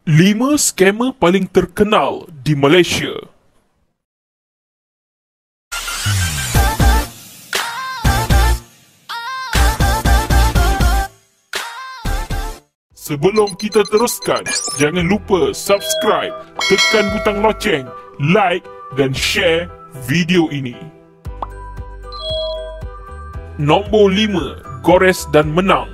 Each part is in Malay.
5 skamer paling terkenal di Malaysia. Sebelum kita teruskan, jangan lupa subscribe, tekan butang loceng, like dan share video ini. Nombor 5, gores dan menang.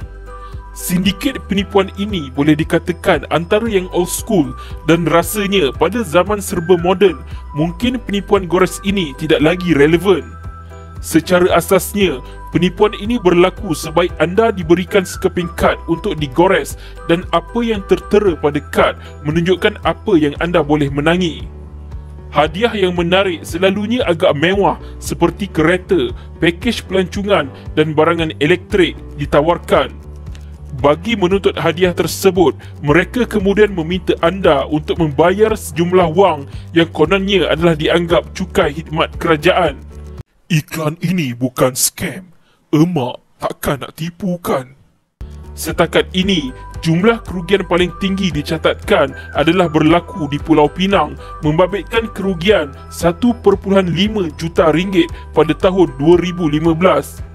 Sindiket penipuan ini boleh dikatakan antara yang old school dan rasanya pada zaman serba moden, mungkin penipuan gores ini tidak lagi relevan. Secara asasnya, penipuan ini berlaku sebaik anda diberikan sekeping kad untuk digores dan apa yang tertera pada kad menunjukkan apa yang anda boleh menangi. Hadiah yang menarik selalunya agak mewah seperti kereta, pakej pelancongan dan barangan elektrik ditawarkan. Bagi menuntut hadiah tersebut, mereka kemudian meminta anda untuk membayar sejumlah wang yang kononnya adalah dianggap cukai khidmat kerajaan. Iklan ini bukan scam. Emak takkan nak tipu kan? Setakat ini, jumlah kerugian paling tinggi dicatatkan adalah berlaku di Pulau Pinang, membabitkan kerugian 1.5 juta ringgit pada tahun 2015.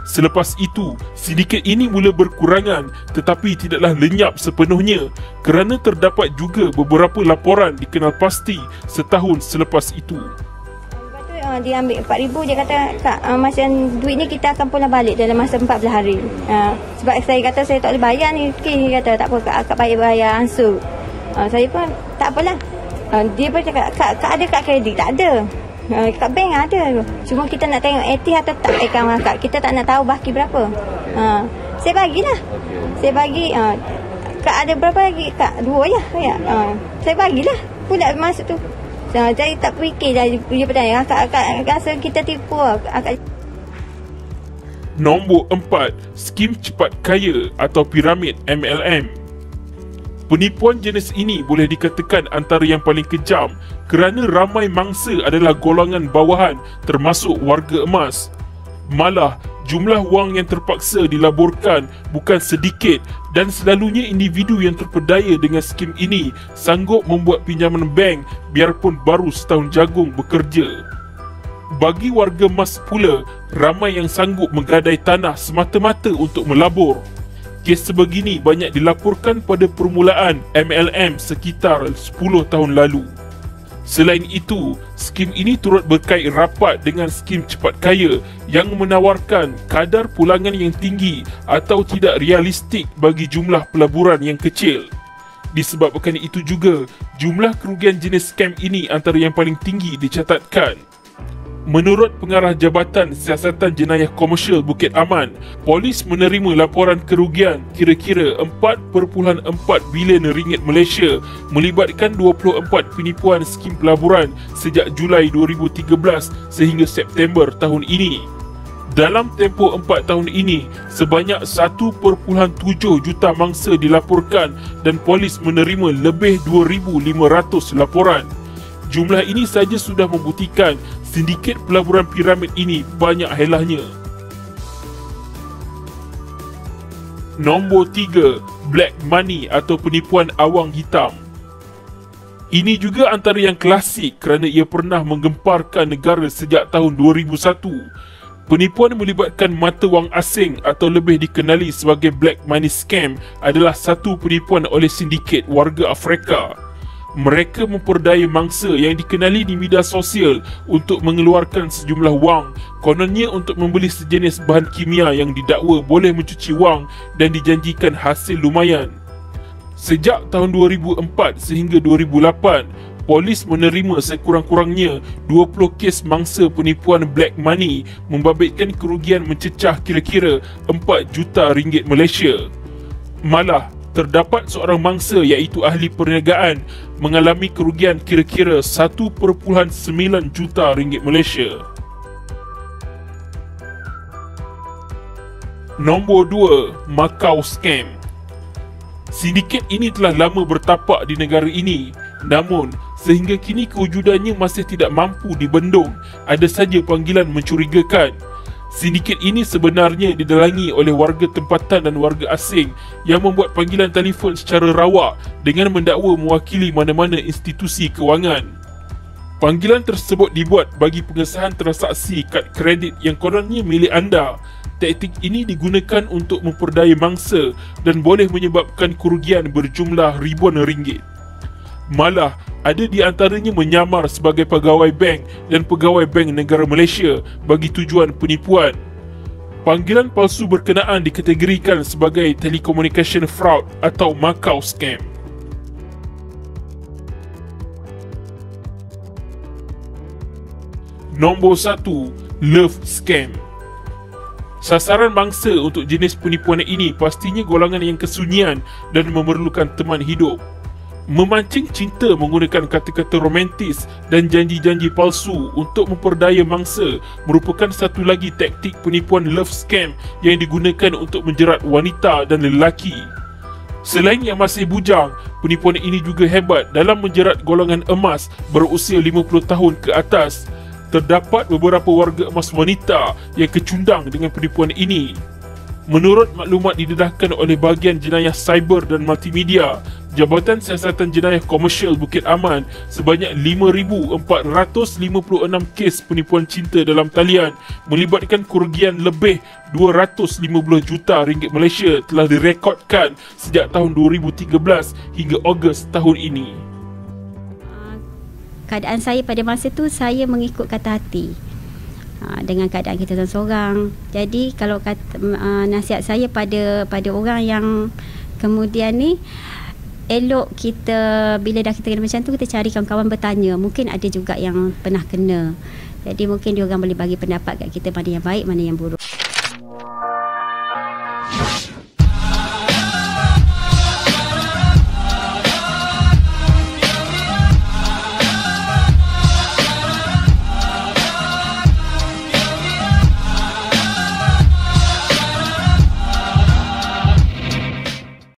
Selepas itu, sindiket ini mula berkurangan tetapi tidaklah lenyap sepenuhnya kerana terdapat juga beberapa laporan dikenal pasti setahun selepas itu. Lepas tu dia ambil 4,000, dia kata, "Kak, masa duit ni kita akan pulang balik dalam masa 14 hari. Sebab saya kata saya tak boleh bayar ni, dia kata tak apa, Kak bayar ansur. Saya pun tak apalah. Dia pun cakap, Kak ada kad kredit? Tak ada. Kat bank ada. Cuma kita nak tengok aktif atau tak akaun akak. Kita tak nak tahu baki berapa. Saya bagilah. Saya bagi Kak ada berapa lagi? Kak 2 je. Saya bagilah pula masuk tu. Saya tak fikir dah dia bertanya, akak rasa kita tipu akak. Nombor 4, skim cepat kaya atau piramid MLM. Penipuan jenis ini boleh dikatakan antara yang paling kejam kerana ramai mangsa adalah golongan bawahan termasuk warga emas. Malah, jumlah wang yang terpaksa dilaburkan bukan sedikit dan selalunya individu yang terpedaya dengan skim ini sanggup membuat pinjaman bank biarpun baru setahun jagung bekerja. Bagi warga emas pula, ramai yang sanggup menggadai tanah semata-mata untuk melabur. Kes sebegini banyak dilaporkan pada permulaan MLM sekitar 10 tahun lalu. Selain itu, skim ini turut berkait rapat dengan skim cepat kaya yang menawarkan kadar pulangan yang tinggi atau tidak realistik bagi jumlah pelaburan yang kecil. Disebabkan itu juga, jumlah kerugian jenis scam ini antara yang paling tinggi dicatatkan. Menurut Pengarah Jabatan Siasatan Jenayah Komersial Bukit Aman, polis menerima laporan kerugian kira-kira 4.4 bilion ringgit Malaysia melibatkan 24 penipuan skim pelaburan sejak Julai 2013 sehingga September tahun ini. Dalam tempoh 4 tahun ini, sebanyak 1.7 juta mangsa dilaporkan dan polis menerima lebih 2,500 laporan. Jumlah ini saja sudah membuktikan sindiket pelaburan piramid ini banyak helahnya. Nombor 3, black money atau penipuan awang hitam. Ini juga antara yang klasik kerana ia pernah menggemparkan negara sejak tahun 2001. Penipuan melibatkan mata wang asing atau lebih dikenali sebagai black money scam adalah satu penipuan oleh sindiket warga Afrika. Mereka memperdaya mangsa yang dikenali di media sosial untuk mengeluarkan sejumlah wang, kononnya untuk membeli sejenis bahan kimia yang didakwa boleh mencuci wang dan dijanjikan hasil lumayan. Sejak tahun 2004 sehingga 2008, polis menerima sekurang-kurangnya 20 kes mangsa penipuan black money membabitkan kerugian mencecah kira-kira 4 juta ringgit Malaysia. Malah, terdapat seorang mangsa iaitu ahli perniagaan mengalami kerugian kira-kira 1.9 juta ringgit Malaysia. Nombor 2, Macau Scam. Sindiket ini telah lama bertapak di negara ini, namun sehingga kini kewujudannya masih tidak mampu dibendung, ada saja panggilan mencurigakan. Sindiket ini sebenarnya didalangi oleh warga tempatan dan warga asing yang membuat panggilan telefon secara rawak dengan mendakwa mewakili mana-mana institusi kewangan. Panggilan tersebut dibuat bagi pengesahan transaksi kad kredit yang kononnya milik anda. Taktik ini digunakan untuk memperdaya mangsa dan boleh menyebabkan kerugian berjumlah ribuan ringgit. Malah, ada di antaranya menyamar sebagai pegawai bank dan pegawai bank negara Malaysia bagi tujuan penipuan. Panggilan palsu berkenaan dikategorikan sebagai telecommunication fraud atau Macau scam. Nombor 1, love scam. Sasaran mangsa untuk jenis penipuan ini pastinya golongan yang kesunyian dan memerlukan teman hidup. Memancing cinta menggunakan kata-kata romantis dan janji-janji palsu untuk memperdaya mangsa merupakan satu lagi taktik penipuan love scam yang digunakan untuk menjerat wanita dan lelaki. Selain yang masih bujang, penipuan ini juga hebat dalam menjerat golongan emas berusia 50 tahun ke atas. Terdapat beberapa warga emas wanita yang kecundang dengan penipuan ini. Menurut maklumat didedahkan oleh Bahagian Jenayah Cyber dan Multimedia, Jabatan Siasatan Jenayah Komersial Bukit Aman, sebanyak 5,456 kes penipuan cinta dalam talian melibatkan kerugian lebih 250 juta ringgit Malaysia telah direkodkan sejak tahun 2013 hingga Ogos tahun ini. Keadaan saya pada masa tu, saya mengikut kata hati. Dengan keadaan kita seorang-seorang. Jadi kalau nasihat saya pada orang yang kemudian ni, elok kita bila dah kita kena macam tu, kita cari kawan-kawan bertanya. Mungkin ada juga yang pernah kena. Jadi mungkin diorang boleh bagi pendapat kat kita mana yang baik, mana yang buruk.